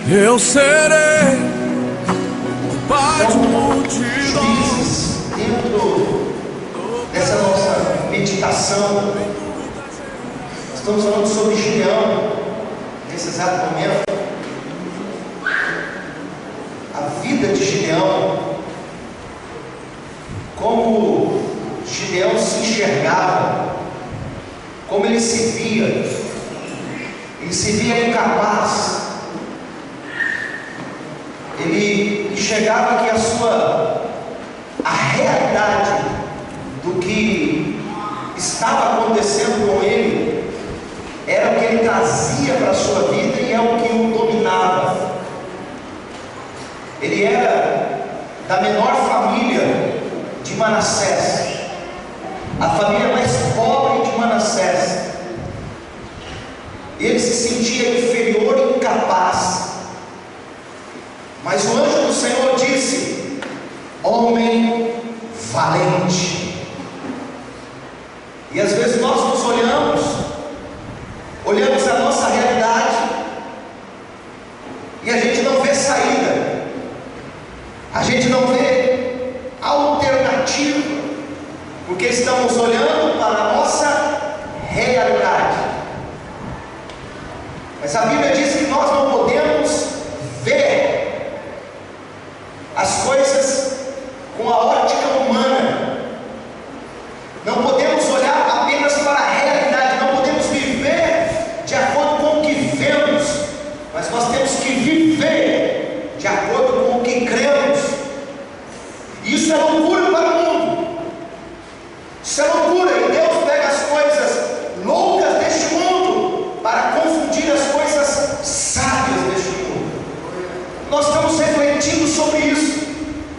Eu serei pai de multidão. Juízes, dentro dessa nossa meditação, estamos falando sobre Gideão, nesse exato momento. A vida de Gideão, como Gideão se enxergava, como ele se via incapaz. Ele enxergava que a realidade do que estava acontecendo com ele era o que ele trazia para a sua vida e é o que o dominava. Ele era da menor família de Manassés, a família mais pobre de Manassés. Ele se sentia inferior e incapaz. Mas o anjo do Senhor disse: homem valente. E às vezes nós nos olhamos a nossa realidade e a gente não vê saída, a gente não vê alternativa, porque estamos olhando para a nossa realidade. Mas a Bíblia diz que nós não podemos ver as coisas com a ótica humana, não podemos olhar apenas para a realidade, não podemos viver de acordo com o que vemos, mas nós temos que viver de acordo com o que cremos. Isso é loucura para o mundo, isso é loucura, e Deus pega as coisas loucas deste mundo para confundir as coisas sábias deste mundo. Nós estamos refletindo sobre isso,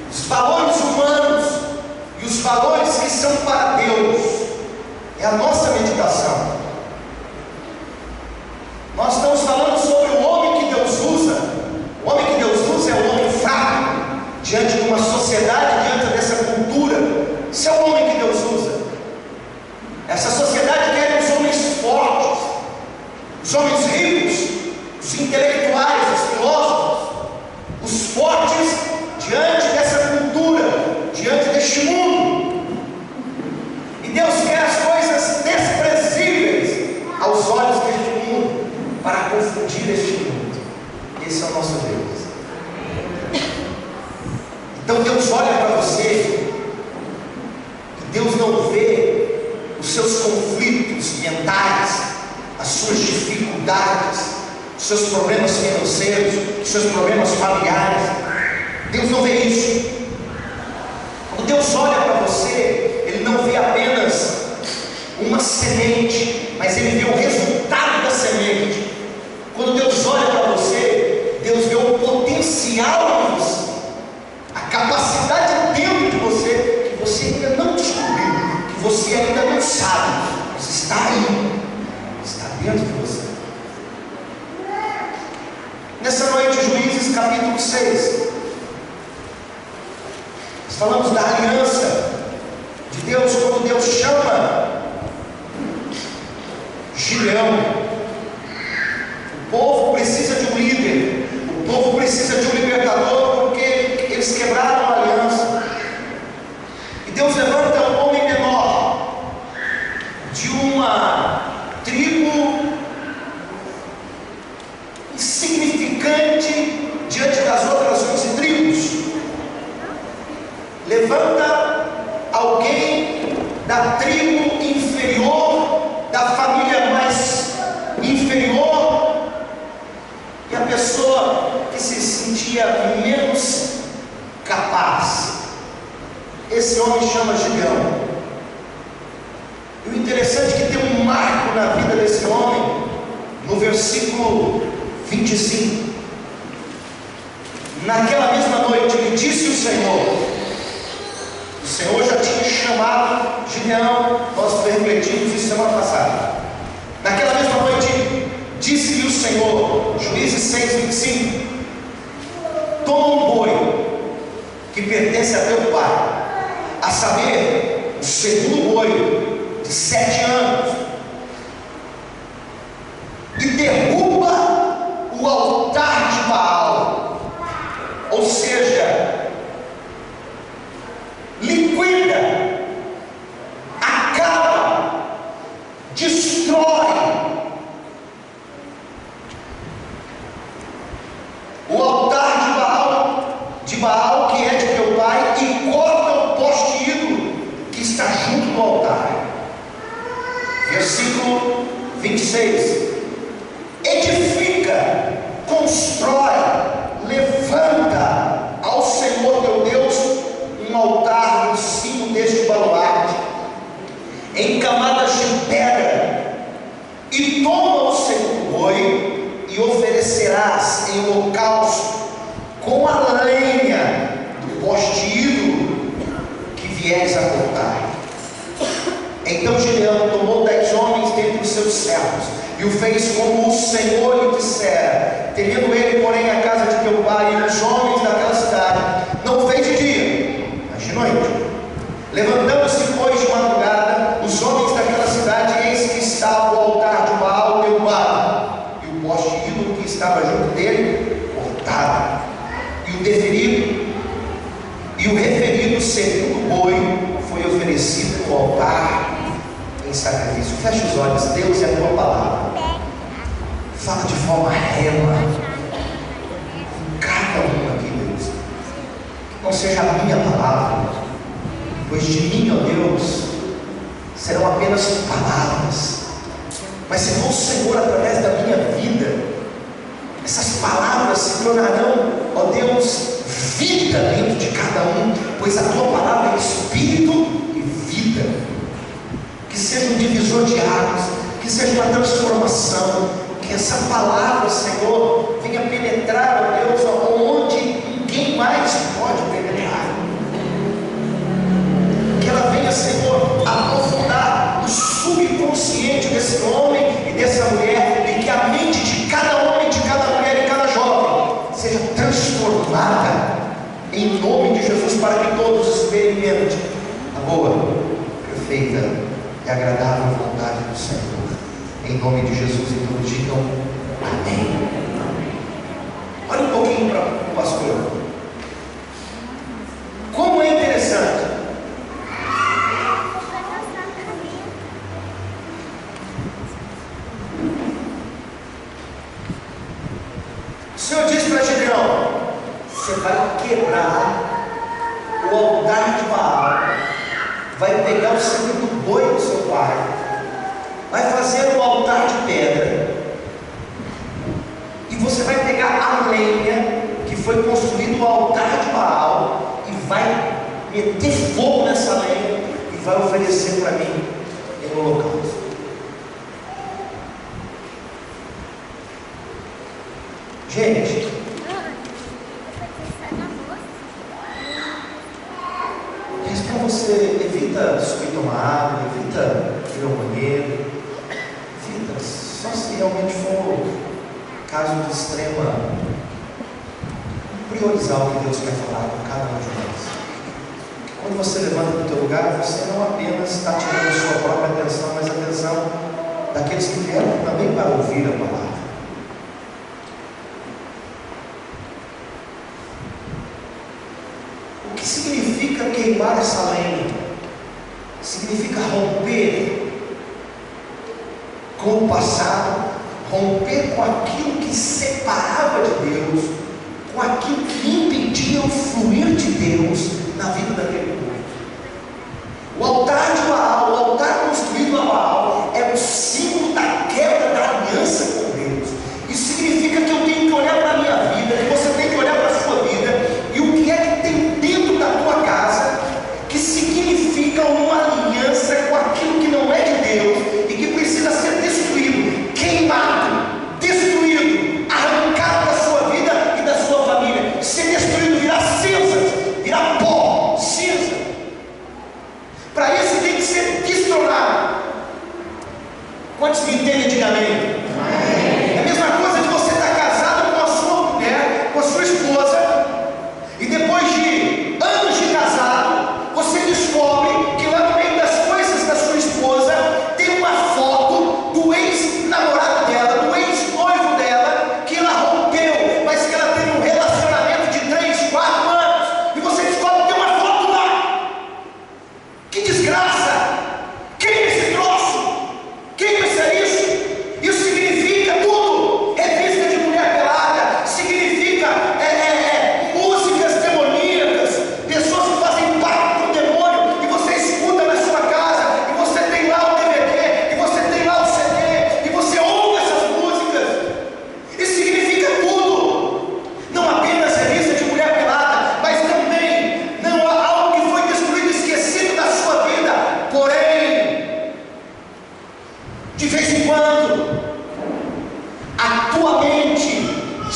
os valores humanos e os valores que são para Deus. É a nossa meditação. Nós estamos falando sobre o homem que Deus usa. O homem que Deus usa é o homem fraco diante de uma sociedade, diante dessa cultura. Esse é o homem que Deus usa. Essa sociedade quer os homens fortes, os homens ricos, os intelectuais, os filósofos, os fortes diante dessa cultura, diante deste mundo. E Deus quer as coisas desprezíveis aos olhos deste mundo para confundir este mundo. Esse é o nosso Deus. Então Deus olha para você e Deus não vê os seus conflitos mentais, as suas dificuldades, os seus problemas financeiros, os seus problemas familiares. Deus não vê isso. Quando Deus olha para você, Ele não vê apenas uma semente, mas Ele vê o resultado da semente. Quando Deus olha para você, Deus vê o potencial em você, a capacidade dentro de você, que você ainda não descobriu, que você ainda não sabe, mas está aí, está dentro de você. Nessa noite, Juízes capítulo 6, nós falamos da aliança de Deus, quando Deus chama Gideão. O povo precisa de um líder, o povo precisa de um libertador, porque eles quebraram a aliança. E Deus levanta um homem menor, de uma tribo insignificante diante das outras 11 tribos. Levanta alguém da tribo inferior, da família mais inferior, e a pessoa que se sentia menos capaz. Esse homem chama Gideão. E o interessante é que tem um marco na vida desse homem, no versículo 25. Naquela mesma noite lhe disse o Senhor já tinha chamado Gideão, nós refletimos isso semana passada. Naquela mesma noite disse-lhe o Senhor, Juízes 6, 25: toma um boi que pertence a teu pai, a saber, o segundo boi de 7 anos, e derruba o altar de Baal 6: edifica, constrói, levanta ao Senhor teu Deus um altar no cimo deste baluarte, em camadas de pedra, e toma o segundo boi e oferecerás em holocausto com a lenha do poste ídolo que vieres a cortar. Então Gideão tomou 10 homens dentre os seus servos e o fez como o Senhor lhe dissera. Tendo ele, porém, a casa de teu pai e os homens daquela cidade, não o fez de dia, mas de noite. Levantando-se, pois, de madrugada, os homens daquela cidade, eis que estava o altar de Baal teu pai, e o poste ídolo que estava junto dele, cortado. E o deferido e o referido segundo boi foi oferecido no altar em sacrifício. Feche os olhos. Deus é a tua palavra. Fala de forma rema com cada um aqui, Deus. Que não seja a minha palavra, pois de mim, ó Deus, serão apenas palavras, mas se for o Senhor através da minha vida, essas palavras se tornarão, ó Deus, vida dentro de cada um, pois a tua palavra é espírito e vida. Que seja um divisor de águas, que seja uma transformação, que essa palavra, Senhor, venha penetrar, ó Deus, onde ninguém mais pode penetrar. Que ela venha, Senhor, aprofundar no subconsciente desse homem e dessa mulher, e que a mente de cada homem, de cada mulher e cada jovem seja transformada em nome de Jesus, para que todos experimentem a boa, perfeita e agradável vontade do Senhor. Em nome de Jesus, e todos digam amém. Olha um pouquinho para o pastor. Como é interessante. O Senhor disse para Gideão: você vai quebrar o altar de Baal, vai pegar o segundo boi do seu pai, vai fazer um altar de pedra, e você vai pegar a lenha que foi construído o altar de Baal, e vai meter fogo nessa lenha, e vai oferecer para mim em holocausto. Gente, isso para você, evita subir tomar água, evita ir ao banheiro, evita, só se realmente for caso de extrema, priorizar o que Deus quer falar com cada um de nós. Quando você levanta do teu lugar, você não apenas está tirando a sua própria atenção, mas a atenção daqueles que vieram também para ouvir a palavra. O que significa queimar essa lenha? Significa romper com o passado, romper com aquilo que separava de Deus, com aquilo que impedia o fluir de Deus na vida daquele povo. O altar de Baal, o altar construído a Baal, é o símbolo da quebra da aliança com Deus. Isso significa que eu tenho que olhar para a minha vida, que você tem que olhar para a sua vida, e o que é que tem dentro da tua casa que significa uma aliança com aquilo que não é de Deus e que precisa ser destruído, queimado, destruído, arrancado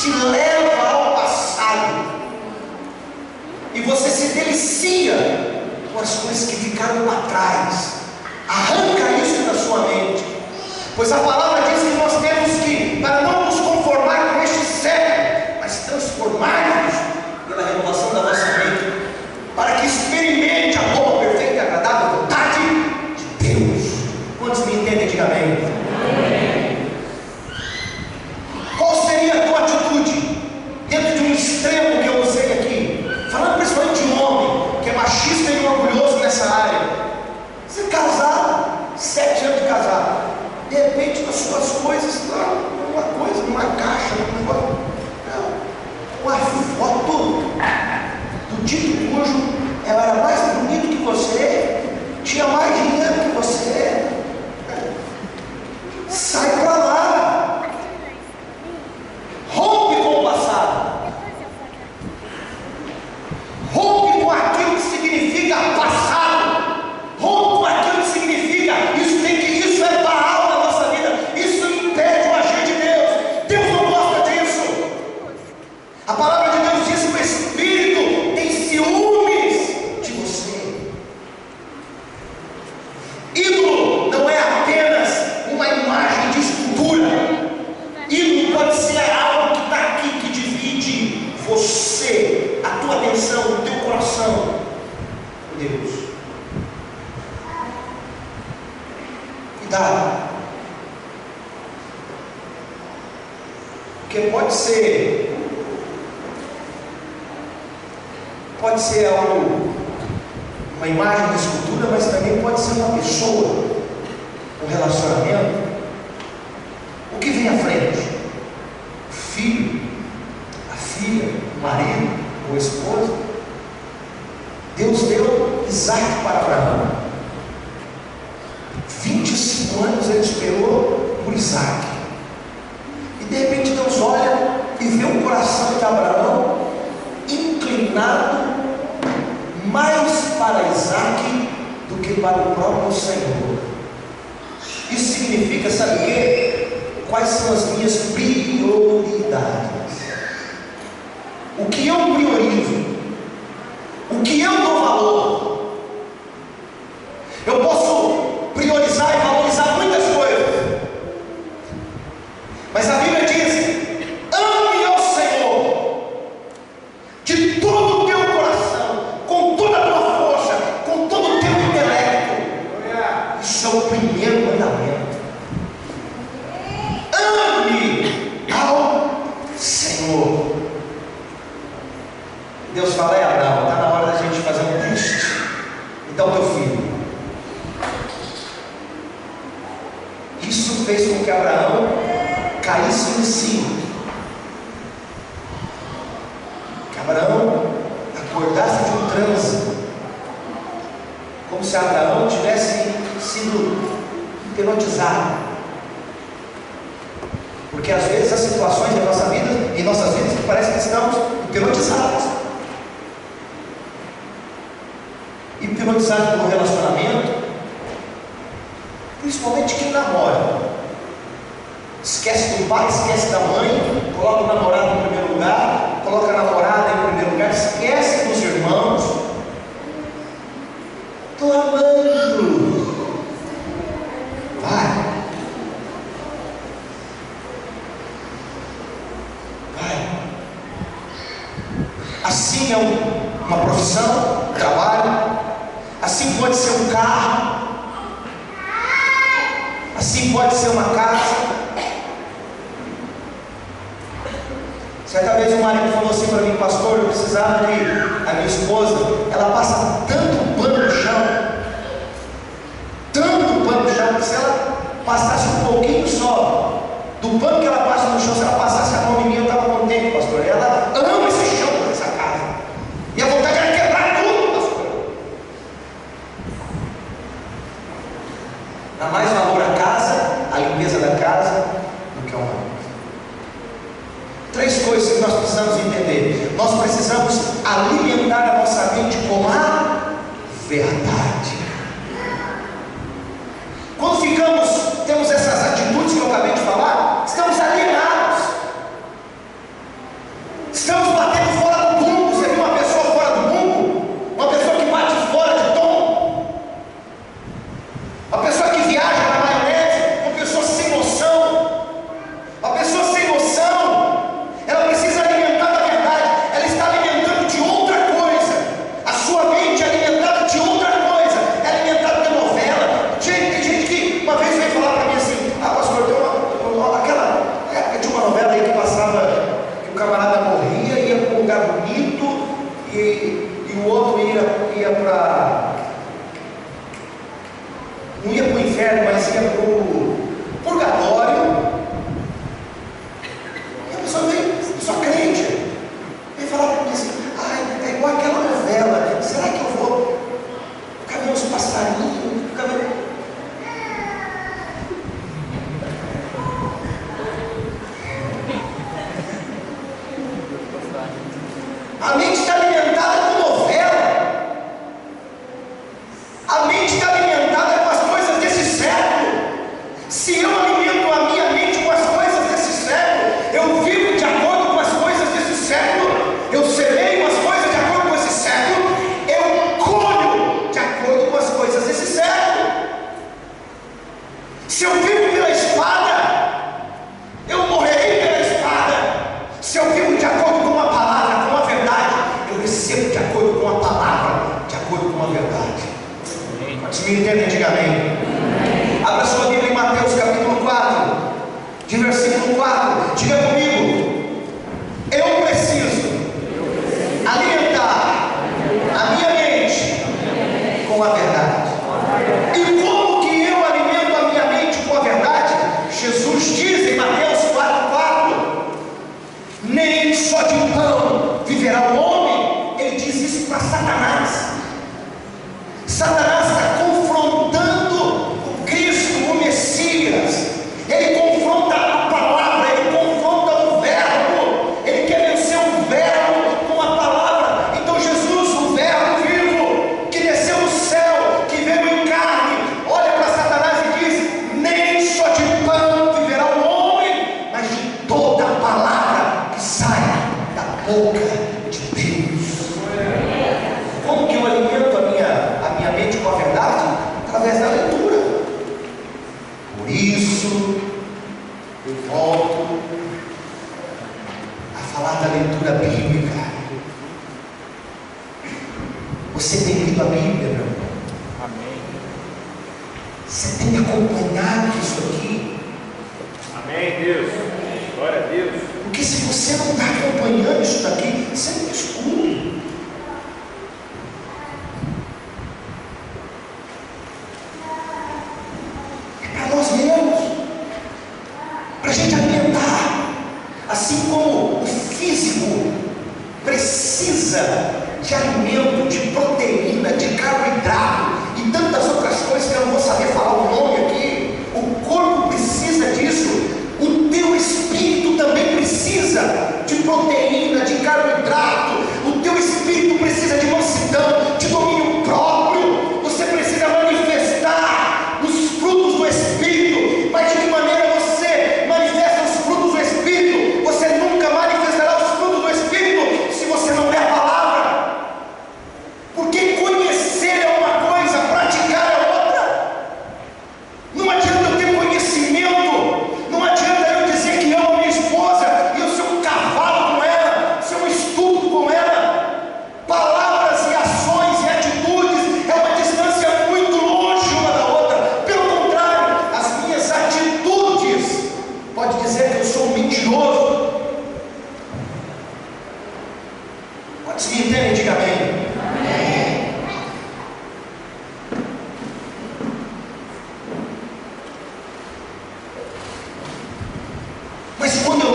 te leva ao passado, e você se delicia com as coisas que ficaram para trás. Arranca isso da sua mente, pois a palavra diz que nós temos que, para não nos conformar com este século, mas transformar-nos pela renovação da nossa mente, para que experimente a boa, perfeita e agradável vontade de Deus. Quantos me entendem? Diga amém. Qual seria a tua atitude dentro de um extremo que eu usei aqui, falando principalmente de um homem que é machista e orgulhoso nessa área? Você é casado, 7 anos de casado, de repente nas suas coisas, uma coisa, numa caixa, uma foto do dito cujo ela era mais bonita que você, tinha mais dinheiro que você. Sai para lá, rompe com o passado, rompe com aquilo que significa passado, rompe com aquilo que significa isso é Baal na nossa vida, isso impede o agir de Deus. Deus não gosta disso. A palavra de Deus diz que o Espírito tem ciúmes de você. Ídolo não é apenas uma imagem de escultura. Ídolo pode ser algo que está aqui, que divide você, a tua atenção, o teu coração com Deus. Cuidado, porque pode ser algo, uma imagem de escultura, mas também pode ser uma pessoa, um relacionamento. O que vem à frente? O filho, a filha, o marido, ou a esposa. Deus deu Isaac para Abraão. 25 anos ele esperou por Isaac. E de repente Deus olha e vê o coração de Abraão inclinado mais para Isaac do que para o próprio Senhor. Isso significa, sabe o quê? Quais são as minhas prioridades? O que eu priorizo? O que eu dou valor? Eu posso priorizar e valorizar muitas coisas, mas a Bíblia diz: ame ao Senhor de todo o teu coração, com toda a tua força, com todo o teu intelecto. Isso é o primeiro mandamento. Ame ao Senhor. Deus fala: Abraão, está na hora da gente fazer um teste. Então teu filho. Isso fez com que Abraão caísse em si. Que Abraão acordasse de um transe, como se Abraão tivesse sido hipnotizado. Porque às vezes as situações em nossas vidas parece que estamos hipnotizados. Hipnotizados pelo relacionamento, principalmente quem namora. Esquece do pai, esquece da mãe, coloca o namorado em primeiro lugar, coloca a namorada em primeiro lugar, esquece dos irmãos. Estou amando. Vai. Assim é uma profissão, um trabalho. Assim pode ser um carro. Assim pode ser uma casa. Certa vez o marido falou assim para mim: pastor, eu precisava de... A minha esposa, ela passa tanto pano no chão, que se ela passasse um pouquinho só do pano que ela passa no chão, se ela passasse a mão em mim, eu estava contente, pastor. Ela ama esse chão dessa casa, e a vontade era quebrar tudo, pastor. Dá mais valor à casa, à limpeza da casa, do que ao marido. 3 coisas que nós precisamos entender. Nós precisamos alimentar a nossa mente com a verdade. Quando temos essas atitudes que eu acabei de falar, estamos alienados. e o outro ia para. Não ia para o inferno, mas ia para o purgatório. E a pessoa veio, só crente, veio falar para mim assim: é igual aquela novela, será que eu vou ficar vendo os passarinhos? Ficar vendo... A mente está alimentada com novela. A mente está alimentada com as coisas desse século. Se eu alimento a minha mente com as coisas desse século, eu vivo de acordo com as coisas desse século, eu semeio as coisas de acordo com esse século, eu colho de acordo com as coisas desse século. Se eu vivo pela espada, eu morrerei pela espada. Se eu vivo de acordo com a palavra, com a verdade, eu recebo de acordo com a palavra, de acordo com a verdade. Quantos me entendem? Diga amém. Abra sua Bíblia em Mateus capítulo 4, de versículo 4. Diga comigo: eu preciso alimentar a minha mente com a verdade. E como que eu alimento a minha mente com a verdade? Jesus diz em Mateus 4:4: nem só de pão viverá o homem. Ele diz isso para Satanás. Satanás está confrontando o Cristo, o Messias. Ele confronta a palavra, ele confronta o verbo. Ele quer vencer o verbo com a palavra. Então Jesus, o verbo vivo, que desceu do céu, que veio em carne, olha para Satanás e diz: nem só de pão viverá o homem, mas de toda a palavra que sai da boca de Deus. Como que eu alimento a minha mente com a verdade? Através da leitura. Por isso eu volto a falar da leitura bíblica. Você tem lido a Bíblia, meu irmão? Amém. Você tem acompanhado isso aqui? Amém, Deus. Glória a Deus. Porque se você não está acompanhando isso daqui, você não escuta. É para nós mesmos, para a gente alimentar. Assim como o físico precisa de alimento, de proteína, de carboidrato e tantas outras coisas que eu não vou saber falar o nome aqui, o corpo precisa disso. O teu espírito também precisa de proteína, de carboidrato. O teu espírito precisa de mansidão, de domínio próprio. Você precisa manifestar os frutos do Espírito. Mas de que maneira você manifesta os frutos do Espírito? Você nunca manifestará os frutos do Espírito se você não ler a palavra. Porque conhecer é uma coisa, praticar é outra. Não adianta eu ter conhecimento, não adianta eu dizer que amo minha esposa e eu ser um cavalo com ela, ser um estúpido com ela. Palavras e ações e atitudes é uma distância muito longe uma da outra. Pelo contrário, as minhas atitudes pode dizer que eu sou um mentiroso. Quantos me entendem? Diga amém. Mas quando eu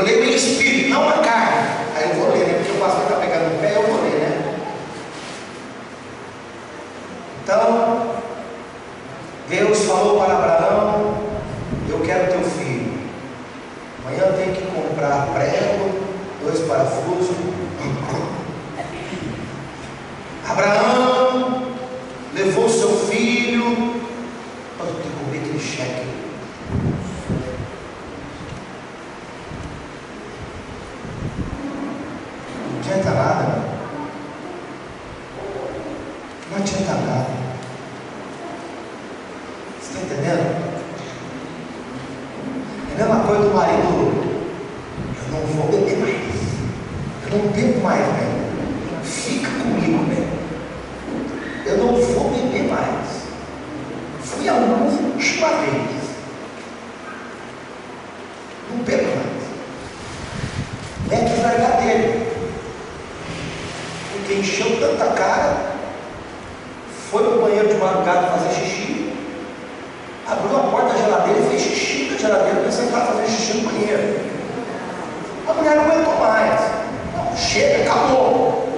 leio em espírito, não na carne, aí eu vou ler, né? Porque o pastor está pegando no pé, eu vou ler, né? Então, Deus falou para Abraão: eu quero teu filho. Amanhã eu tenho que comprar prego, 2 parafusos. Abraão levou seu filho. Eu tenho que comer aquele cheque. Não adianta nada. Não adianta nada. Você está entendendo? É a mesma coisa do marido: eu não vou beber mais. Eu não bebo mais, velho. Fica comigo, velho. Eu não vou beber mais. Fui a última vez. Não bebo mais. é que largar dele, porque encheu tanta cara, foi no banheiro de madrugada fazer xixi, abriu a porta da geladeira e fez xixi na geladeira, pensando que estava fazendo xixi no banheiro. A mulher não aguentou mais. Não, chega, acabou.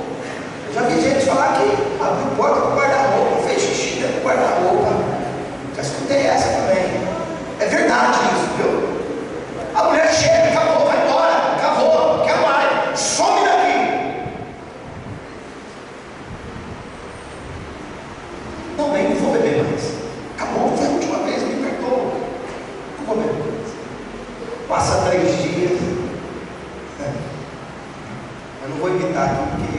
Eu já vi gente falar que abriu a porta do guarda-roupa, fez xixi dentro do guarda-roupa. Já escutei essa também. É verdade isso, viu? A mulher chega, acabou, vai embora, acabou, não quer mais, some daqui. Não, bem, não vou beber mais. Acabou, foi a última vez, me perdoa. Não vou beber mais. Passa 3 dias. Eu não vou imitar aqui, porque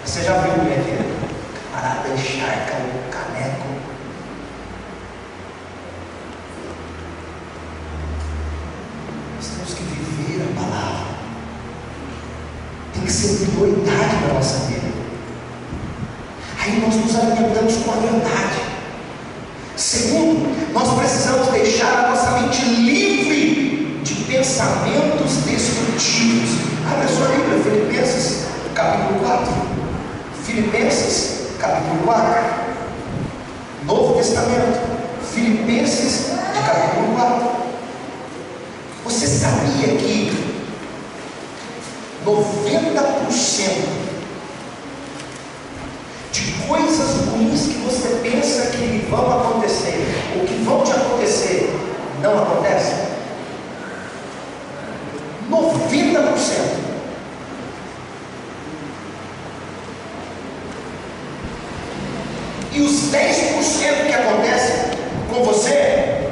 você já viu como é que é? Camarada encharca o caneco. Nós temos que viver a palavra. Tem que ser prioridade na nossa vida. Aí nós nos alimentamos com a verdade. Segundo, nós precisamos deixar a nossa mente livre de pensamentos destrutivos. Abra sua Bíblia, Filipenses, capítulo 4. Filipenses, capítulo 4. Novo Testamento. Filipenses, de capítulo 4. Você sabia que 90% de coisas ruins que você pensa que vão acontecer, ou que vão te acontecer, não acontecem? 90%. E os 10% que acontecem com você,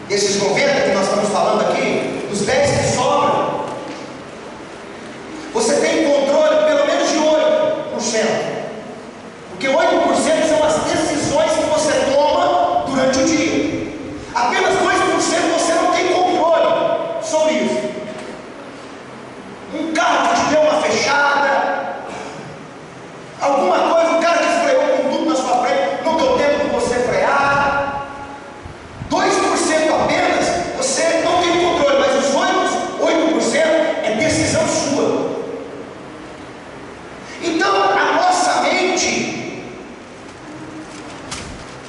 esses 90% que nós estamos falando aqui, os 10% que sobram, você tem controle pelo menos de 8%. Porque 8% são as decisões que você toma durante o dia. Apenas 2% você não tem controle sobre isso. Um carro que te deu uma fechada, alguma coisa, um cara que freou com tudo na sua frente, não deu tempo de você frear. 2% apenas você não tem controle, mas os 8% é decisão sua. Então a nossa mente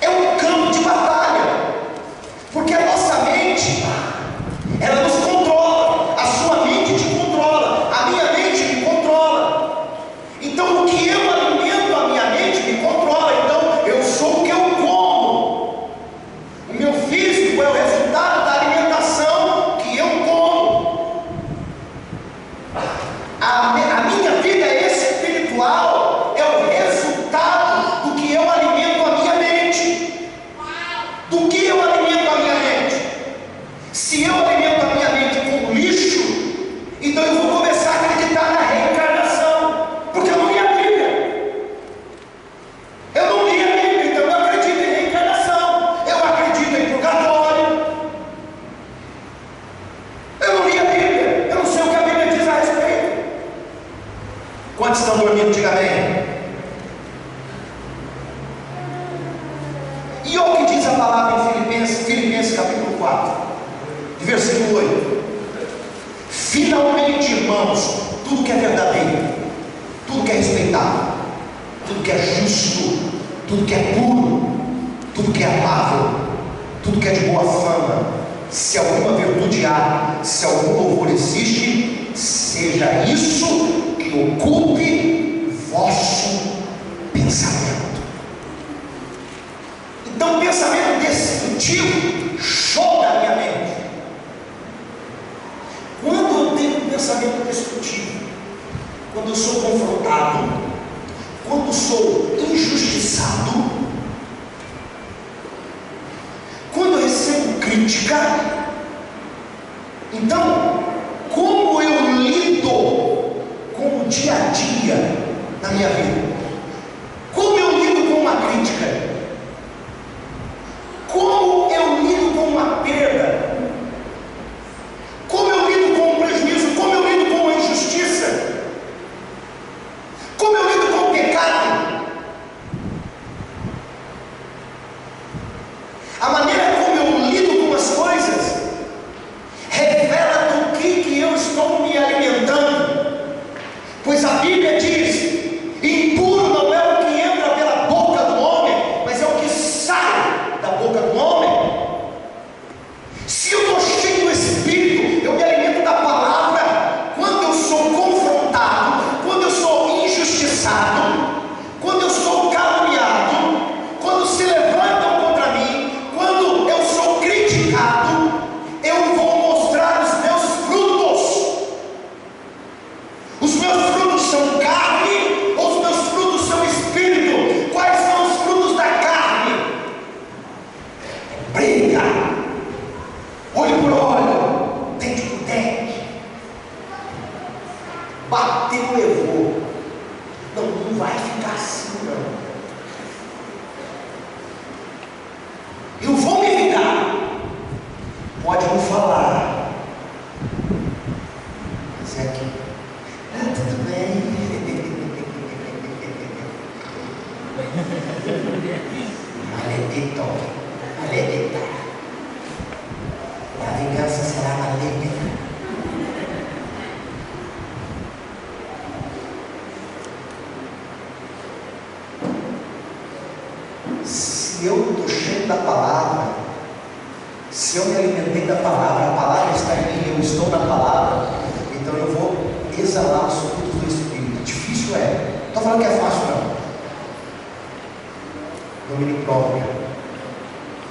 é um campo de batalha, porque a nossa mente, ela nos controla. A sua mente te controla, a minha mente me controla. Então o que eu alimento a minha mente me controla. Então eu sou o que eu como. O meu físico é o resultado da alimentação que eu como. A minha vida espiritual é o resultado do que eu alimento a minha mente. Do que eu alimento a minha mente? Se eu alimento a minha mente com lixo, então eu vou começar a acreditar na reencarnação, porque eu não li a Bíblia. Eu não li a Bíblia, então eu acredito em reencarnação, eu acredito em purgatório. Eu não li a Bíblia, eu não sei o que a Bíblia diz a respeito. Quantos estão dormindo? Diga amém. E olha o que diz a palavra em Filipenses capítulo 4, de versículo 8. Finalmente, irmãos, tudo que é verdadeiro, tudo que é respeitável, tudo que é justo, tudo que é puro, tudo que é amável, tudo que é de boa fama, se alguma virtude há, se algum louvor existe, seja isso que ocupe vosso pensamento. Então, o pensamento destrutivo choca a minha mente. Quando eu tenho um pensamento destrutivo, quando eu sou confrontado, quando eu sou injustiçado, quando eu recebo crítica, então, como eu lido com o dia a dia na minha vida? Como eu lido com uma crítica? Como eu lido com uma perda? Como eu lido com um prejuízo? Como eu lido com uma injustiça? Como eu lido com o pecado? A maneira como eu lido com as coisas revela brigar. Olho por olho, dente por dente. Bateu, levou. Não vai ficar assim, não. Eu vou me vingar. Pode não falar. Mas é aqui. Tudo bem. Maledito. Maledita. A vingança será maledita. Se eu estou cheio da palavra, se eu me alimentei da palavra, a palavra está em mim, eu estou na palavra, então eu vou exalar os frutos do Espírito. Difícil é, não estou falando que é fácil não. Domínio próprio,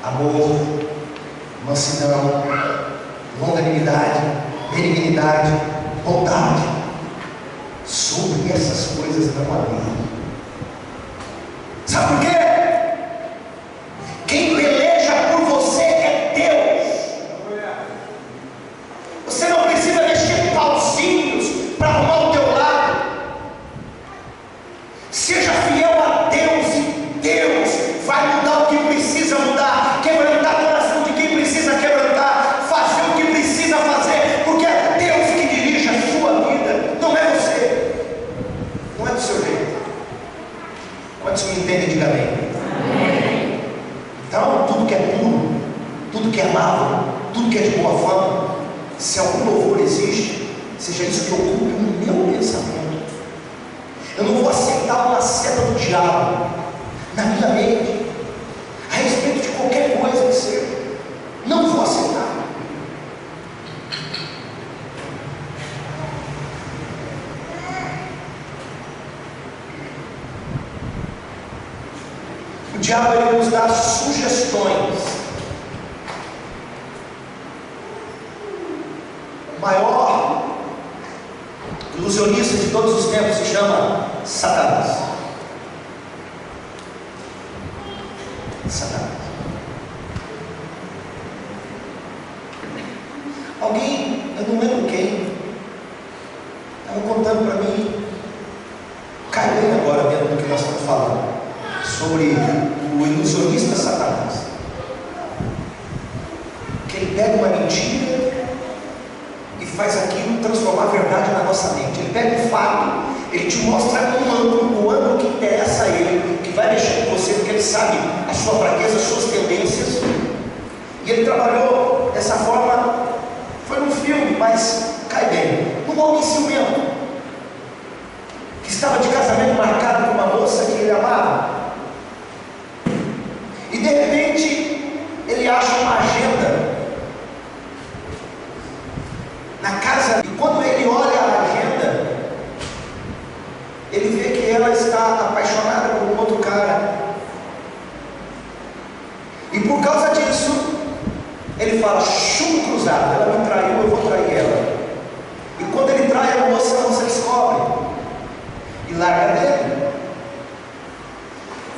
amor, mansidão, longanimidade, benignidade, bondade. Sobre essas coisas não há lei. Sabe por quê? Quem peleja por você é Deus. Você não precisa mexer pauzinhos para arrumar o teu lado. Seja fiel a Deus e Deus vai mudar o que precisa mudar, quebrantar o coração de quem precisa quebrantar, fazer o que precisa fazer, porque é Deus que dirige a sua vida, não é você, não é do seu jeito. Quantos me entendem, diga amém. Então, tudo que é puro, tudo que é amável, tudo que é de boa fama, se algum louvor existe, seja isso que ocupe o meu pensamento. Eu não vou aceitar uma seta do diabo na minha mente, a respeito de qualquer coisa que seja. Não vou aceitar. O diabo, ele nos dá sugestões. O maior ilusionista de todos os tempos se chama Satanás. Satanás. Alguém, eu não lembro quem, estava contando para mim, cai bem agora dentro do que nós estamos falando, sobre o ilusionista Satanás, que ele pega uma mentira e faz aquilo transformar a verdade na nossa mente. Ele pega um fato, ele te mostra um ângulo, o ângulo que interessa a ele, que vai mexer com você, porque ele sabe a sua fraqueza, as suas tendências, e ele trabalhou dessa forma. Foi num filme, mas cai bem, num homem ciumento, que estava de casamento marcado com uma moça que ele amava. E de repente ele acha uma agenda na casa, e quando ele olha a agenda, ele vê que ela está apaixonada por um outro cara. E por causa disso, ele fala: chumbo cruzado, ela me traiu, eu vou trair ela. E quando ele trai a moça descobre e larga dele.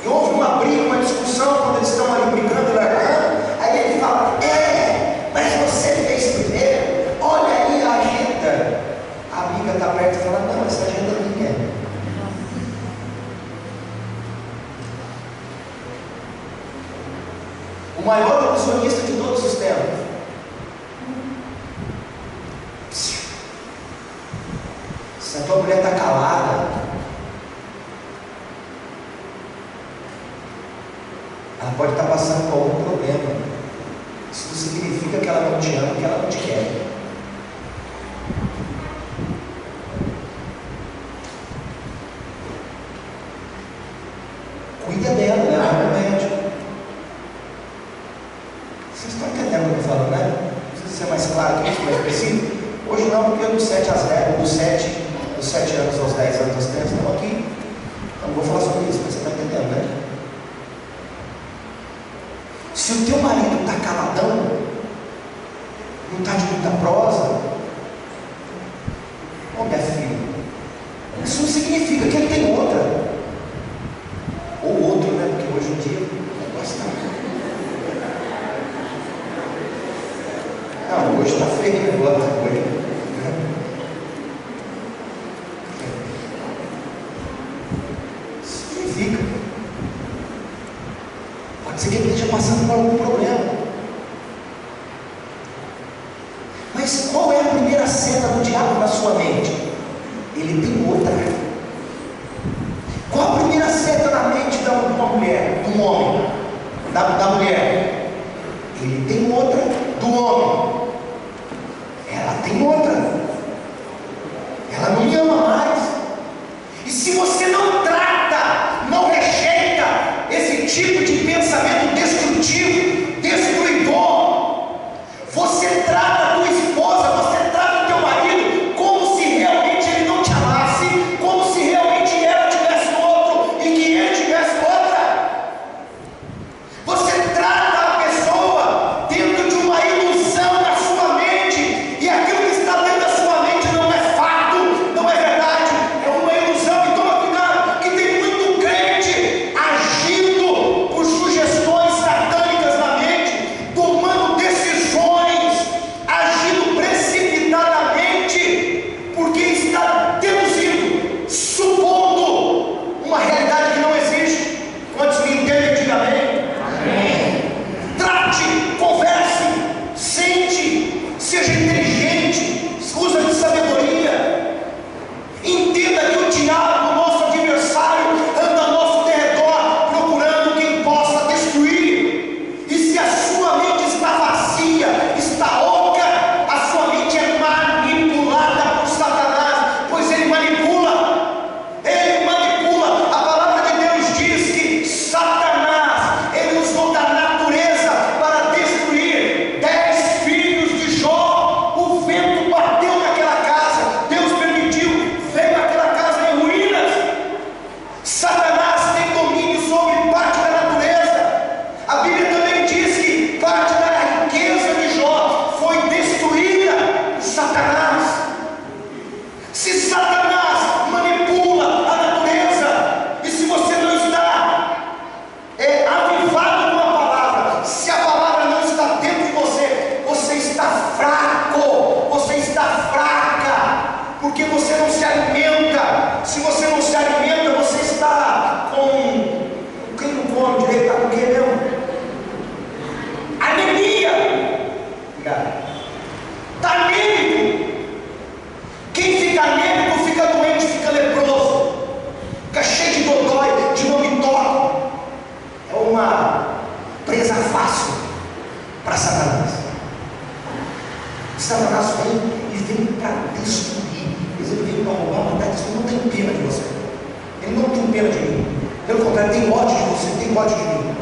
E houve uma briga, uma discussão, quando eles estão ali brigando e largando. Aí ele fala: mas você fez primeiro, olha aí a agenda. A amiga está perto e fala: não, essa agenda é minha. O maior ilusionista de todos os tempos. Se a tua mulher está calada, ela pode estar passando por algum problema. Isso não significa que ela não te ama, que ela não te quer. Cuida dela, né? Vai no médico. Vocês estão entendendo o que eu estou falando, né? Não precisa ser mais claro que isso, mais específico. Hoje não, porque dos 7 às 10, dos 7 anos aos 10 anos das crianças estão aqui. Então não vou falar sobre isso, mas você está entendendo, né? Se o teu marido está caladão, não está de muita prosa, ô minha filha, isso não significa que ele tem outra. Ou outro, né? Porque hoje em dia o negócio está. hoje está feio o negócio. Significa. Pode ser que ele esteja passando por algum problema. Mas qual é a primeira seta do diabo na sua mente? Ele tem outra. Qual a primeira seta na mente de uma mulher, de um homem, da mulher? Ele tem outra. Do homem, ela tem outra. Ela não me ama mais. E se você não trata, não rejeita esse tipo de pensamento destrutivo, destruidor, você trata a tua esposa, você trata o teu marido como se realmente ele não te amasse, como se realmente ela tivesse outro e que ele tivesse outra. Você trata a pessoa dentro de uma ilusão na sua mente, e aquilo que está dentro da sua mente não é fato, não é verdade, é uma ilusão. E toma cuidado, que tem muito crente agindo por sugestões satânicas na mente, tomando decisões, agindo precipitadamente, porque está deduzindo, supondo uma realidade que não existe. Quantos me entendem, diga amém. Trate, converse, sente, seja inteligente, usa de sabedoria. Entenda que o diabo, nosso adversário, anda ao nosso derredor procurando quem possa destruir. E se a sua mente está vazia, está oca, a sua mente é manipulada por Satanás, pois ele manipula. Ele manipula. A palavra de Deus diz que Satanás, ele usou da natureza para destruir 10 filhos de Jó. O vento bateu naquela casa, Deus permitiu, veio aquela casa em ruínas. Satanás tem domínio sobre parte da natureza. A Bíblia também diz que parte da riqueza de Jó foi destruída por Satanás. Se Satanás manipula a natureza, e se você não está avivado com a palavra, se a palavra não está dentro de você, você está fraco, você está fraca, porque você não se alimenta. Se você não se alimenta, você está com... Quem não come direito está com o que mesmo? Anemia. Está anêmico. Quem fica anêmico fica doente, fica leproso, fica cheio de dodói, de não me toque. É uma presa fácil para Satanás. Satanás vem e vem para destruir. Ele vem para roubar, matar, ele não tem pena de você. Ele não tem pena de mim. Pelo contrário, tem ódio de você, tem ódio de mim.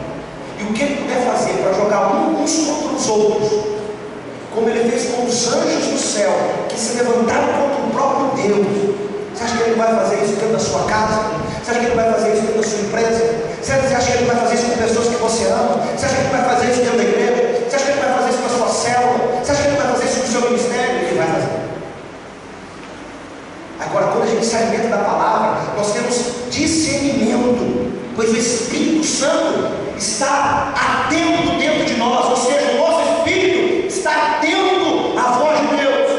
E o que ele puder fazer para jogar uns contra os outros, como ele fez com os anjos do céu, que se levantaram contra o próprio Deus. Você acha que ele vai fazer isso dentro da sua casa? Você acha que ele vai fazer isso dentro da sua empresa? Você acha que ele vai fazer isso com pessoas que você ama? Você acha que ele vai fazer isso dentro da igreja? Você acha que ele vai fazer isso com a sua célula? Você acha que ele vai fazer isso com o seu ministério? Ele vai fazer. Agora, quando a gente se alimenta da palavra, nós temos discernimento, pois o Espírito Santo está atento dentro de nós, ou seja, o nosso espírito está atento à voz de Deus.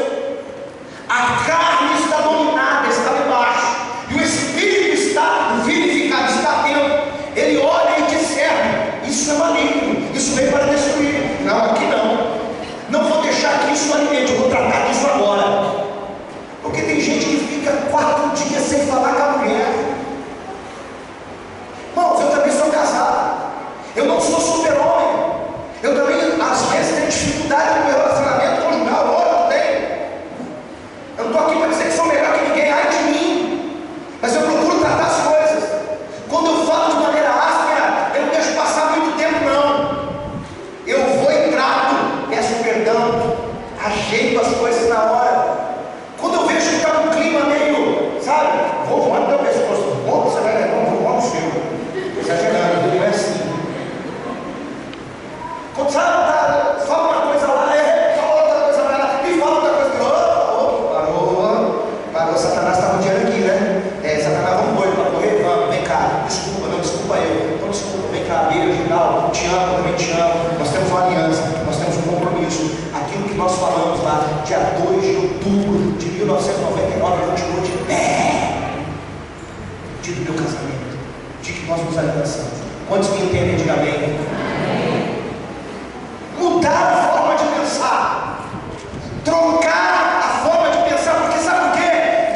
A carne está dominada, está debaixo, e o Espírito está vivificado, está atento. Ele olha e discerne: isso é maligno, isso veio para destruir. Não, aqui não. Não vou deixar que isso alimente, eu vou tratar disso agora. Porque tem gente que fica 4 dias sem falar com a mulher. Irmãos, eu também sou casado. Eu não sou super-homem. Eu também, às vezes, tenho dificuldade no meu relacionamento conjugal. Eu tenho. Eu não estou aqui para dizer que sou melhor que ninguém, ai de mim. Mas eu procuro tratar as coisas. Quando eu falo de maneira áspera, eu não deixo passar muito tempo, não. Eu vou e trato, peço perdão, ajeito as coisas na hora. Quando eu vejo que está um clima meio, sabe, vou voar no teu pescoço, vou, você vai levar, vou voar no seu. Exagerando, não é assim. Quando sabe, fala uma coisa lá, fala outra coisa lá, e fala outra coisa aqui, parou, Satanás está rodeando aqui, né? Satanás, vamos doido para correr? Vamos, vem cá, desculpa, não, desculpa eu, então desculpa, vem cá, beijo, te amo, também te amo, nós temos uma aliança, nós temos um compromisso, aquilo que nós falamos, nós nos aliançamos. Quantos me entendem, diga amém. Mudar a forma de pensar, trocar a forma de pensar, porque sabe o que?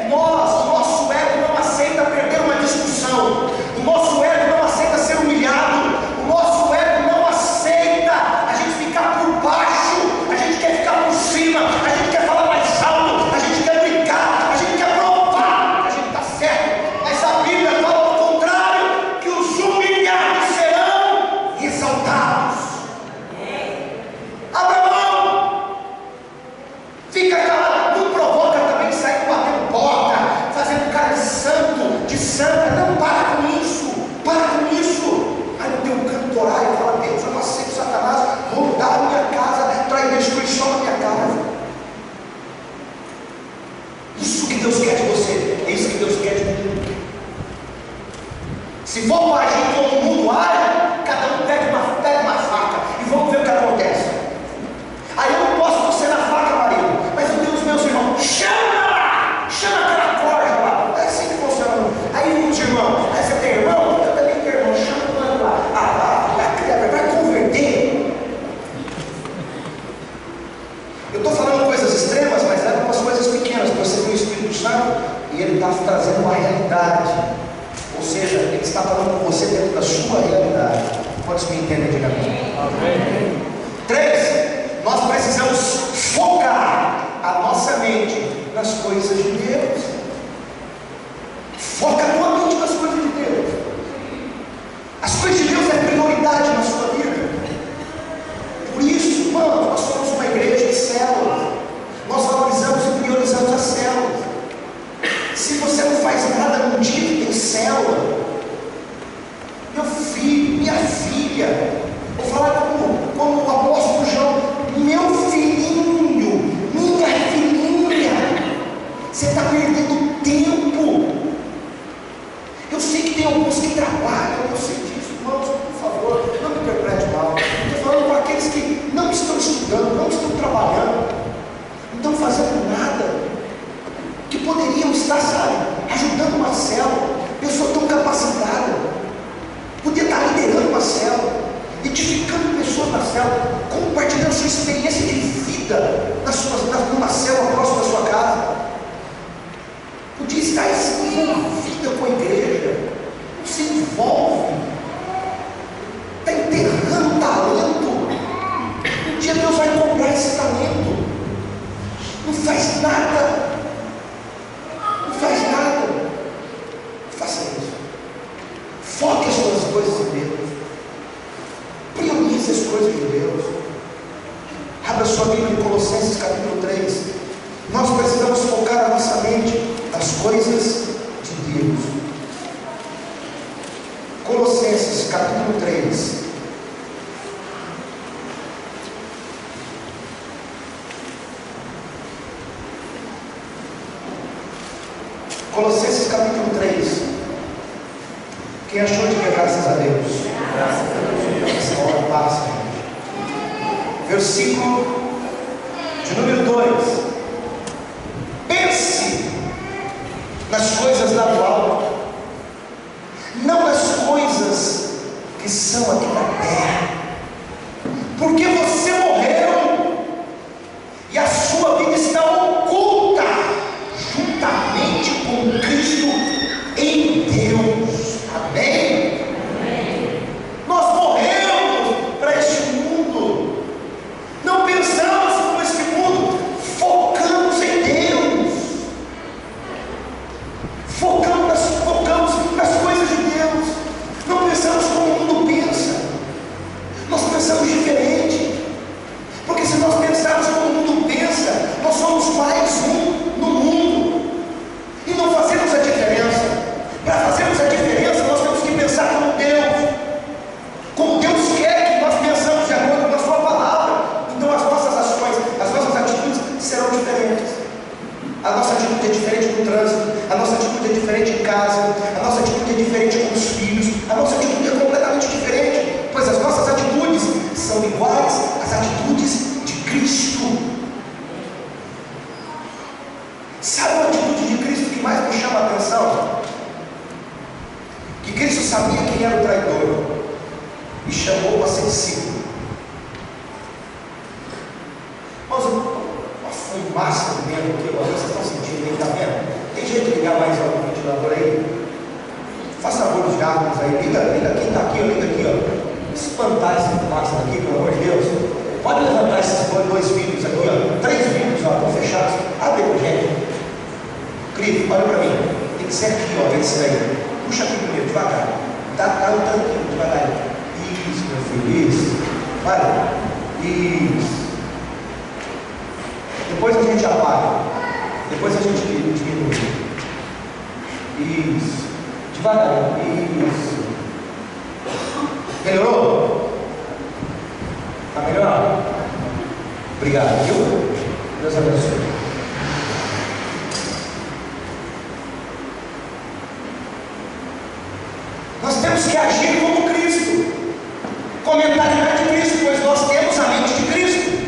O nosso ego não aceita perder uma discussão, o nosso ego não aceita ser humilhado, o nosso ego não aceita a gente ficar por baixo, a gente quer ficar por cima, a gente quer falar mais alto, a gente quer brincar, a gente quer provar que a gente está certo, mas a Bíblia fala ao contrário, que os humilhados serão exaltados. Abra mão, fica calado, não provoca também sair batendo porta, fazendo cara de santo, de santa, não, para com isso, aí não tem um canto orar e fala, Deus, eu não aceito Satanás, vou mudar a minha casa, traz destruição na minha casa. Isso que Deus quer de você, é isso que Deus quer de mim. Se for para agir como o mundo age, cada um pega uma faca e vamos ver o que acontece. Aí eu não posso você na faca, marido, mas eu tenho os meus irmãos, chama aquela corja lá, é assim que funciona. Aí os irmãos, aí você tem irmão, eu também tenho irmão, chama o mano lá, vai converter. Eu estou falando coisas extremas, mas eram umas coisas pequenas, você tem o Espírito Santo e ele está trazendo uma realidade, ou seja, ele está falando com você dentro da sua realidade. Quantos me entendem, diga amém. 3, nós precisamos focar a nossa mente nas coisas de Deus. Foca a tua mente nas coisas de Deus. As coisas de Deus é prioridade na sua vida. Por isso, irmão, nós somos uma igreja de células. Nós valorizamos e priorizamos as células. Se você não faz nada num dia que tem célula, meu filho, minha filha, vou falar como o apóstolo João, meu filhinho, minha filhinha, você está perdendo tempo. Eu sei que tem alguns que trabalham, eu sei disso, irmãos, por favor, não me interprete mal. Estou falando com aqueles que não estão estudando, não estão trabalhando, não estão fazendo nada, que poderiam estar, sabe, ajudando uma célula, pessoa tão capacitada, podia estar liderando uma célula, edificando pessoas na célula, compartilhando sua experiência de vida numa célula próxima da sua casa, podia estar envolvida com a igreja, não se envolve, está enterrando talento. Um dia Deus vai comprar esse talento, não faz nada, faça isso, foque as suas coisas em Deus, priorize as coisas de Deus. Abra sua Bíblia em Colossenses capítulo 3. Nós precisamos focar a nossa mente nas coisas de Deus. Colossenses capítulo 3. Colossenses capítulo 3. Quem achou de graças a Deus? Graças a Deus. Essa hora passa, gente. Versículo de número 2. Pense nas coisas lá do alto, não nas coisas que são aqui na terra, porque você morreu e a sua vida está oculta juntamente com Cristo em Deus. Amém? Amém. Nós morremos para este mundo, não pensamos como este mundo, focamos em Deus, focamos nas coisas de Deus, não pensamos como o mundo pensa, nós pensamos diferente, porque se nós pensarmos como o mundo pensa, nós somos mais um no mundo, e não fazemos a diferença. Para fazermos a diferença, nós temos que pensar como Deus quer que nós pensamos de acordo com a sua palavra. Então as nossas ações, as nossas atitudes serão diferentes. A nossa atitude é diferente no trânsito, a nossa atitude é diferente em casa, a nossa atitude é diferente com os filhos, a nossa atitude é completamente diferente, pois as nossas atitudes são iguais às atitudes de Cristo. Sabe a atitude de Cristo que mais me chama a atenção? Que Cristo sabia quem era uma fumaça dentro aqui, vocês estão sentindo aí, está vendo? Tem jeito de ligar mais algum ventilador aí? Faça favor dos diáconos aí, liga quem está aqui, liga aqui, ó. Espantar essa fumaça daqui, pelo amor de Deus. Pode levantar esses 2 vidros aqui, ó. 3 vidros, ó, estão fechados. Abre aí, gente. Cristo, olha para mim. Tem que ser aqui, ó, esse daí. Puxa aqui primeiro, devagar. Dá um tranquilo, devagar. Isso, meu filho, isso. Vai. Isso. Depois a gente apaga. Depois a gente diminui. Isso. Devagar. Isso. Melhorou? Está melhor? Obrigado, viu? Deus abençoe. Nós temos que agir como Cristo, com a mentalidade de Cristo, pois nós temos a mente de Cristo.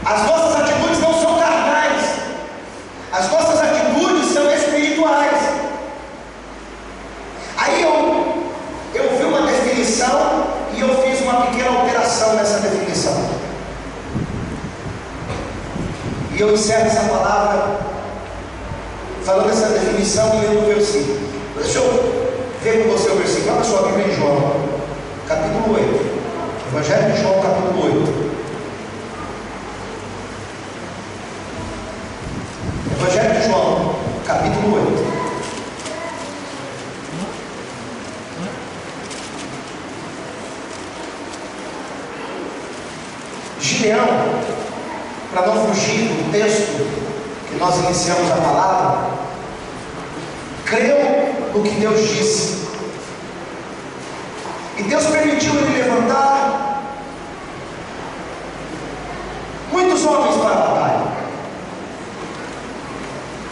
As nossas atitudes não são carnais, as nossas atitudes são espirituais. Aí eu vi uma definição e eu fiz uma pequena alteração nessa definição. E eu encerro essa palavra falando essa definição e lendo o versículo. Deixa eu ver com você o versículo. Olha sua Bíblia em João, capítulo 8. Evangelho de João, capítulo 8. Evangelho de João, capítulo 8. Gideão, para não fugir do texto que nós iniciamos a palavra, creu no que Deus disse, e Deus permitiu ele levantar muitos homens para a batalha.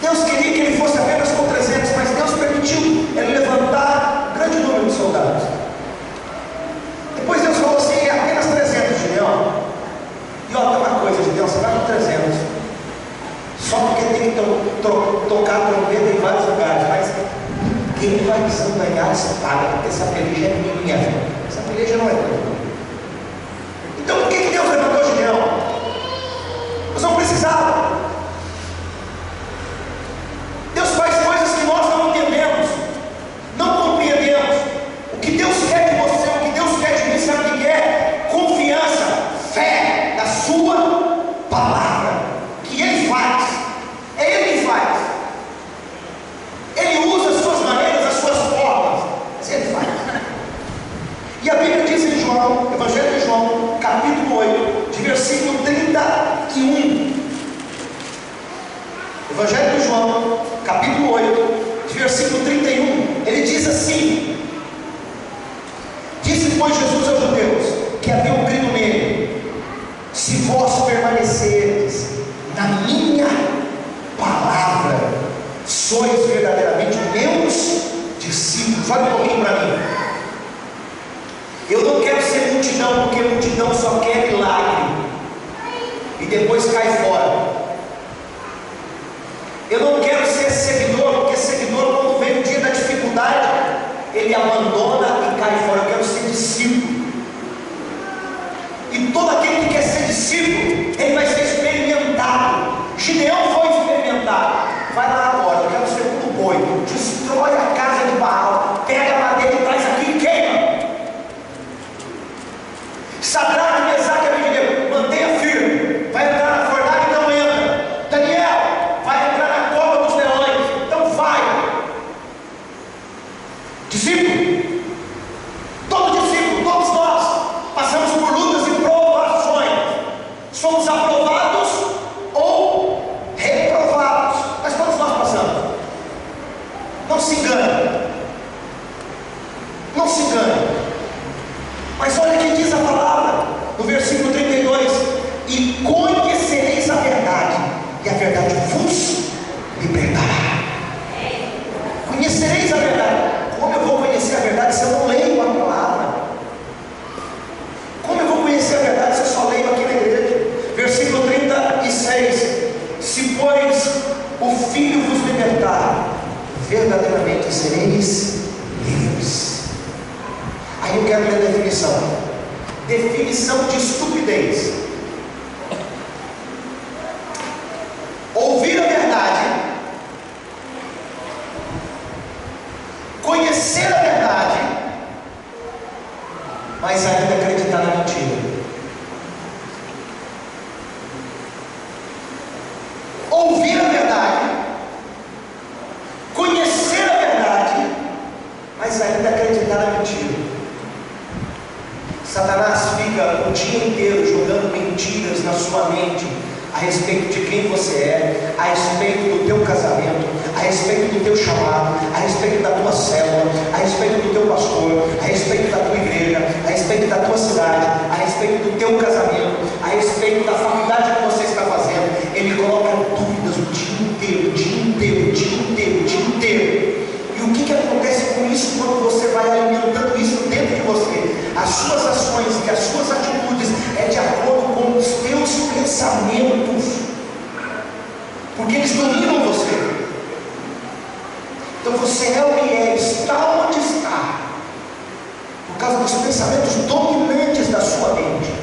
Deus queria que ele fosse apenas com 300, mas Deus permitiu ele levantar um grande número de soldados. Depois Deus falou assim: apenas 300, Gideão. E ó, tem uma coisa, Gideão, você vai com 300, só porque tem que tocar a trombeta em vários lugares, mas quem vai desembanhar essa espada, porque essa peleja é minha, essa peleja não é tua. Então por que Deus levantou Gideão? Nós não precisávamos. Deus faz coisas que nós não entendemos, não compreendemos. O que Deus quer de você, o que Deus quer de mim, sabe o que é? Confiança, fé na sua palavra, que Ele faz. É Ele que faz. Ele usa as suas maneiras, as suas formas, mas Ele faz. E a Bíblia diz em João, Evangelho de João, capítulo 8, de versículo 31. Evangelho de João, capítulo 8, de versículo 31, ele diz assim: disse pois Jesus aos judeus que haviam crido nele: se vós permanecerdes na minha palavra, sois verdadeiramente meus discípulos. Olha um pouquinho para mim. Eu não quero ser multidão, porque multidão só quer milagre e depois cai fora. Eu não quero ser seguidor, porque seguidor, quando vem o dia da dificuldade, ele abandona e cai fora. Eu quero ser discípulo. E todo aquele que quer ser discípulo, ele vai ser experimentado. Gideão foi experimentado. Vai lá agora, eu quero ser como boi. Destrói a casa de Baal, pega a madeira e traz aqui e queima. Sadraque, Mesaque e Abednego, mantenha firme. Vai entrar na fornalha e não entra. Daniel, vai entrar na cova dos leões, então vai. Discípulo, todo discípulo, todos nós passamos por lutas e provações. Somos aprovados ou reprovados, mas todos nós passamos. Não se engane, não se engane. Mas olha o que diz a palavra no versículo 32: e conhecereis a verdade, e a verdade vos libertará. Conhecereis a verdade. Como eu vou conhecer a verdade se eu não leio a palavra? Como eu vou conhecer a verdade se eu só leio aqui na igreja? Versículo 36: se pois o Filho vos libertar, verdadeiramente sereis livres. Aí eu quero ler a definição de estupidez. inteiro jogando mentiras na sua mente a respeito de quem você é, a respeito do teu casamento, a respeito do teu chamado, a respeito da tua célula, a respeito do teu pastor, a respeito da tua igreja, a respeito da tua cidade, a respeito do teu casamento, a respeito da faculdade que você está fazendo. Ele coloca dúvidas o dia inteiro, o dia inteiro, o dia inteiro, o dia inteiro. E o que acontece com isso quando você vai alimentando isso dentro de você? As suas ações e as suas atitudes é de acordo com os teus pensamentos, porque eles dominam você. Então você é o que é, está onde está, por causa dos pensamentos dominantes da sua mente.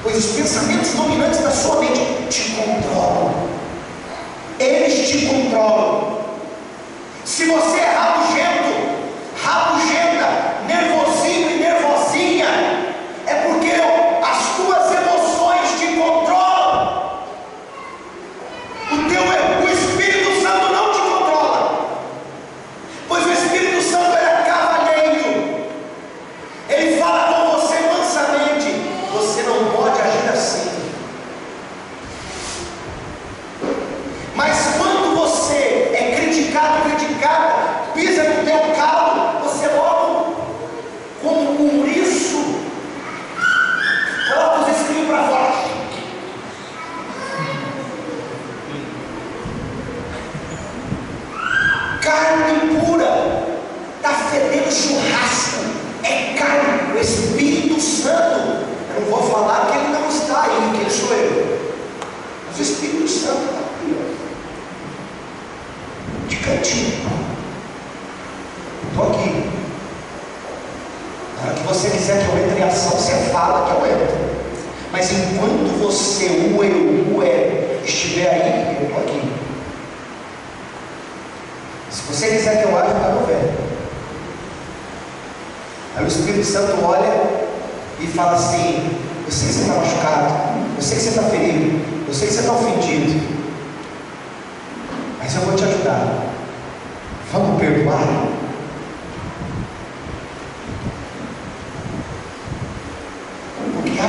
Pois os pensamentos dominantes da sua mente te controlam, eles te controlam. Se você é rabugento, rabugenta, nervosinho e nervosinha, é porque as tuas emoções te controlam. O Espírito Santo não te controla, pois o Espírito Santo é cavalheiro. Ele fala com você mansamente. Você não pode agir assim. Mas quando você é criticada, pisa no teu calo, você logo, como um ouriço, coloca os espinhos para fora. Carne pura, está fedendo churrasco, é carne. O Espírito Santo, eu não vou falar que ele não está aí, quem sou eu, mas o Espírito Santo está aqui, de cantinho. Estou aqui. Na hora que você quiser que eu entre em ação, você fala que eu entro. Mas enquanto você, o eu, estiver aí, eu estou aqui. Se você quiser que eu haja, está no velho. Aí o Espírito Santo olha e fala assim: eu sei que você está machucado, eu sei que você está ferido, eu sei que você está ofendido, mas eu vou te ajudar. Vamos perdoar? Porque a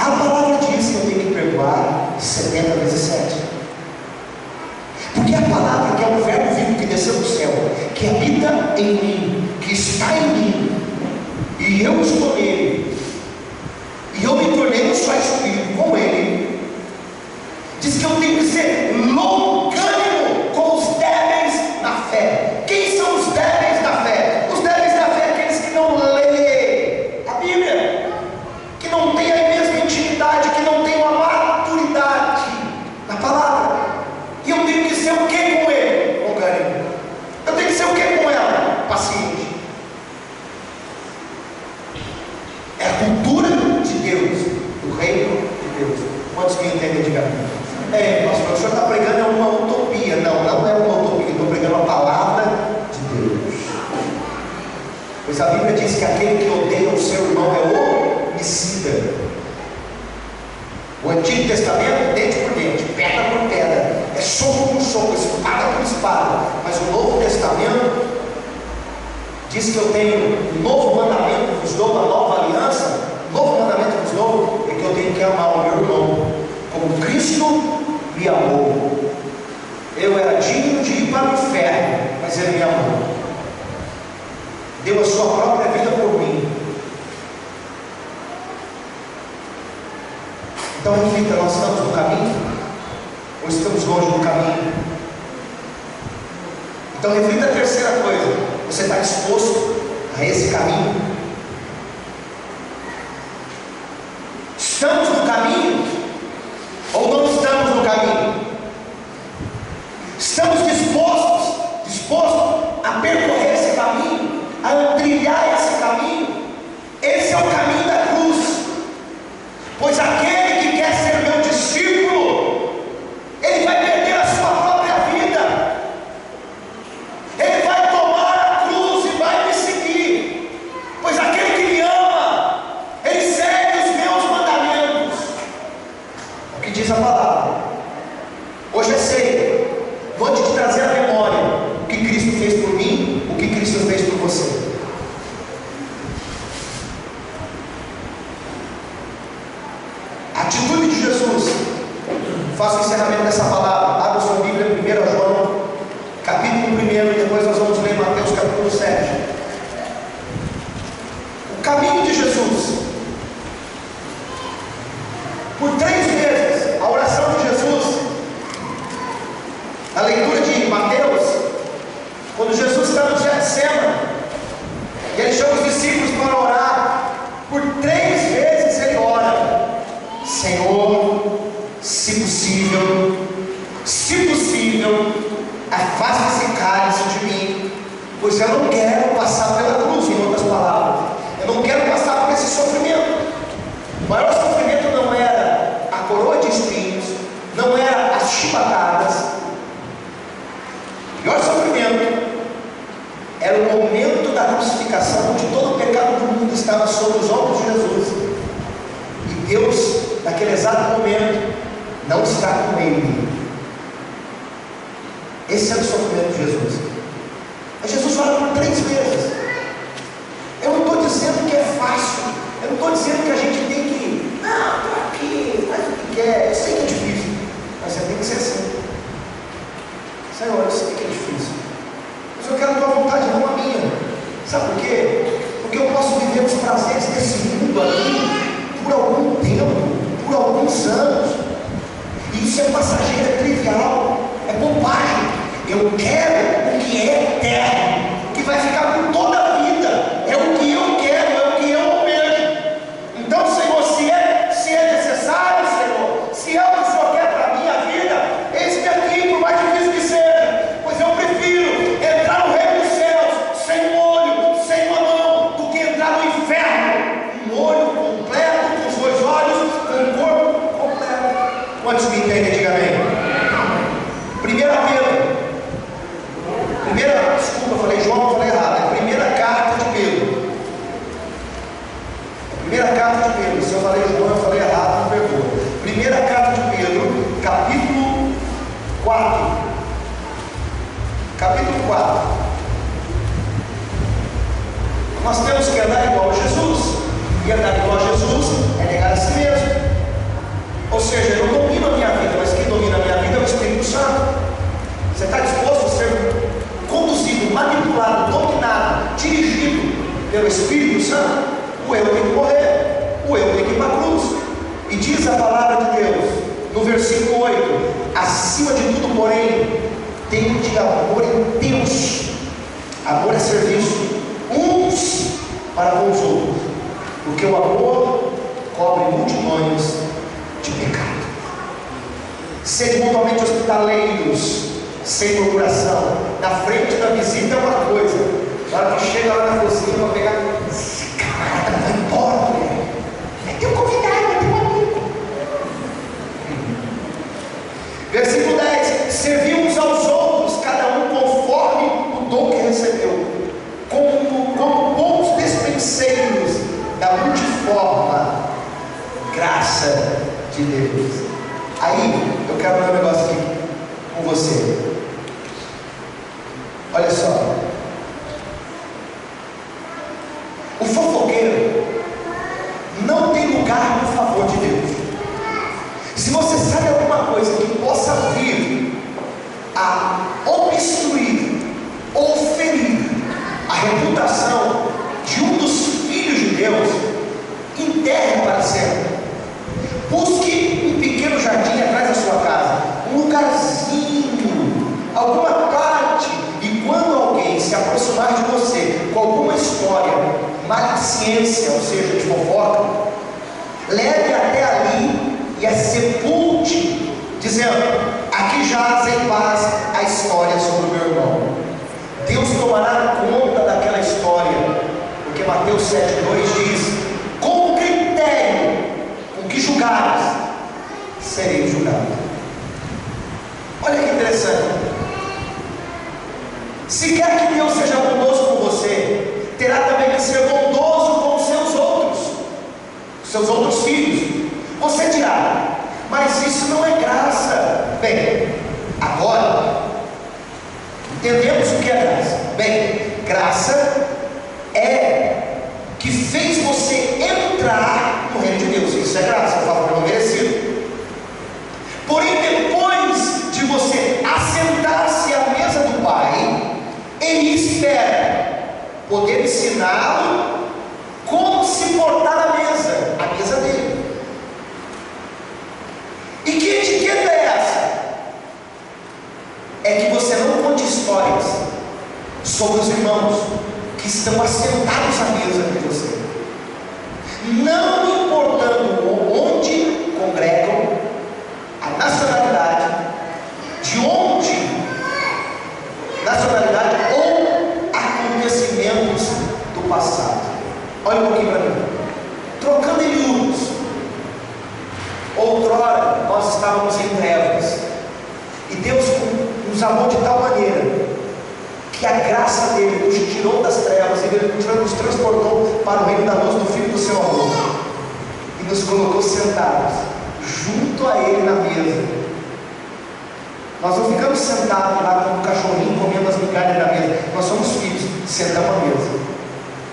palavra diz que eu tenho que perdoar 70 vezes 7. Porque a palavra, que é o verbo vivo que desceu do céu, que habita em mim, que está em mim, e eu estou nele, e eu me tornei um só espírito com ele, diz que eu tenho que ser longânimo com os débeis na fé. Quem são os débeis na fé? Os débeis na fé, aqueles que não leem a Bíblia, que não têm a mesma intimidade, que não têm uma maturidade na palavra. E eu tenho que ser o que com ele? Longânimo. Eu tenho que ser o que com ela? Paciente. É a cultura de Deus, do reino de Deus. Quantos me entendem? Diga pastor, o senhor está pregando uma utopia. Não, não é uma utopia. Estou pregando a palavra de Deus. Pois a Bíblia diz que aquele que odeia o seu irmão é homicida. O Antigo Testamento, dente por dente, pedra por pedra, é soco por soco, espada por espada. Mas o Novo Testamento diz que eu tenho um novo mandamento, vos dou uma nova aliança. Novo mandamento vos dou, é que eu tenho que amar o meu irmão como Cristo me amou. Eu era digno de ir para o inferno, mas ele me amou, deu a sua própria vida por mim. Então reflita, nós estamos no caminho ou estamos longe do caminho? Então reflita a terceira coisa: você está disposto a esse caminho? Estamos no caminho ou não estamos no caminho? Estamos dispostos a percorrer esse caminho, a trilhar esse caminho? Esse é o caminho da cruz. Pois aquele que quer ser meu discípulo, ele vai perder a sua própria vida, ele vai tomar a cruz e vai me seguir. Pois aquele que me ama, ele segue os meus mandamentos. É o que diz a palavra. Hoje é ceia, vou te trazer à memória o que Cristo fez por mim, o que Cristo fez por você. Jesus, faço o encerramento dessa palavra. Abra sua Bíblia, 1 João, capítulo 1, e depois nós vamos ler Mateus capítulo 7. O caminho de Jesus. Por 3 vezes, a oração de Jesus, na leitura de Mateus, quando Jesus está no Getsemane, e ele chama os discípulos para orar, por 3 vezes ele ora: Senhor, se possível, afasta esse cálice de mim, pois eu não quero passar pela cruz. Em outras palavras, eu não quero passar por esse sofrimento. O maior sofrimento não era a coroa de espinhos, não era as chibatadas. O pior sofrimento era o momento da crucificação, onde todo o pecado do mundo estava sobre os ombros de Jesus, e Deus, naquele exato momento, não está com ele. Esse é o sofrimento de Jesus. Mas Jesus fala por 3 vezes. Eu não estou dizendo que é fácil, eu não estou dizendo que a gente tem que, não, estou aqui, faz o que quer. Eu sei que é difícil, mas você tem que ser assim. Senhor, eu sei que é difícil, mas eu quero a tua vontade, não a minha. Sabe por quê? Porque eu posso viver os prazeres desse mundo aqui por algum tempo, por alguns anos, e isso é passageiro, é trivial, é bobagem. Eu quero o que é eterno, que vai ficar por toda a vida. É o que eu quero, é o que eu almejo. Então, Senhor, se é necessário, Senhor, se é o que o Senhor quer para a minha vida, eis-me aqui, por mais difícil que seja, pois eu prefiro entrar no reino dos céus sem um olho, sem uma mão, do que entrar no inferno, um olho completo, com os 2 olhos, com o corpo completo. Quantos me entendem? Diga amém. 1 Pedro, desculpa, eu falei João, eu falei errado, é a primeira carta de Pedro. Primeira carta de Pedro, se eu falei João, eu falei errado, não perdoa. Primeira carta de Pedro, capítulo 4. Capítulo 4. Nós temos que andar igual a Jesus, e andar igual a Jesus é negar a si mesmo. Ou seja, eu não domino a minha vida, mas quem domina a minha vida é o Espírito Santo. Você está disposto a ser conduzido, manipulado, dominado, dirigido pelo Espírito Santo? O eu tem que morrer, o eu tem que ir para a cruz. E diz a palavra de Deus no versículo 8: acima de tudo, porém, tende amor intenso. Amor é serviço uns para com os outros, porque o amor cobre multidões de pecado. Sede mutuamente hospitaleiros, sem murmuração. Na frente da visita é uma coisa, na hora que chega lá na cozinha para pegar, esse camarada vai embora, né? Vai ter um convidado, vai ter um amigo. Versículo 10: serviu uns aos outros, cada um conforme o dom que recebeu, como bons despenseiros da multiforme graça de Deus. Aí eu quero ver um negócio aqui com você. Olha só, o fofoqueiro não tem lugar no favor de Deus. Se você sabe alguma coisa que possa vir a obstruir ou ferir a reputação de um dos filhos de Deus, enterre para sempre. Busque um pequeno jardim atrás da sua casa, um lugarzinho, alguma parte, e quando alguém se aproximar de você com alguma história, maledicência, ou seja, de fofoca, leve até ali e a sepulte, dizendo: aqui jaz em paz a história sobre o meu irmão. Deus tomará conta daquela história, porque Mateus 7,2 diz: com o critério com que julgares, sereis julgados. Olha que interessante. Se quer que Deus seja bondoso com você, terá também que ser bondoso com os seus outros filhos. Você dirá: mas isso não é graça. Bem, agora entendemos o que é graça. Bem, graça é que fez você entrar no reino de Deus. Isso é graça, eu falo para não merecido. estão assentados à mesa com você, não importando onde congregam, a nacionalidade, de onde, nacionalidade ou acontecimentos do passado. Olha um pouquinho para mim. Trocando em miúdos, outrora nós estávamos em trevas, e Deus nos amou de tal maneira que a graça dele nos tirou das trevas e ele nos transportou para o reino da luz do Filho do seu amor, e nos colocou sentados junto a ele na mesa. Nós não ficamos sentados lá como um cachorrinho comendo as migalhas da mesa. Nós somos filhos, sentamos à mesa.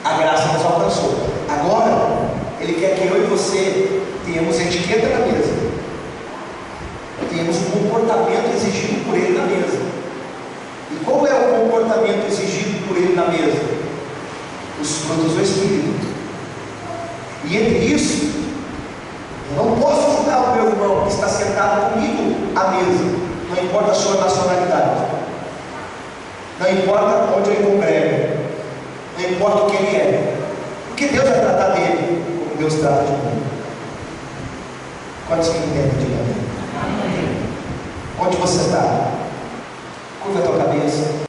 A graça nos alcançou. Agora Ele quer que eu e você tenhamos etiqueta na mesa, tenhamos um comportamento exigido por Ele na mesa. E qual é o comportamento exigido por Ele na mesa? Os frutos do Espírito. E entre isso, eu não posso julgar o meu irmão que está sentado comigo à mesa, não importa a sua nacionalidade, não importa onde ele congrega, não importa o que ele é, porque Deus vai tratar dele como Deus trata de mim. Quantos que entendem? Diga amém. Onde você está? Curva a tua cabeça.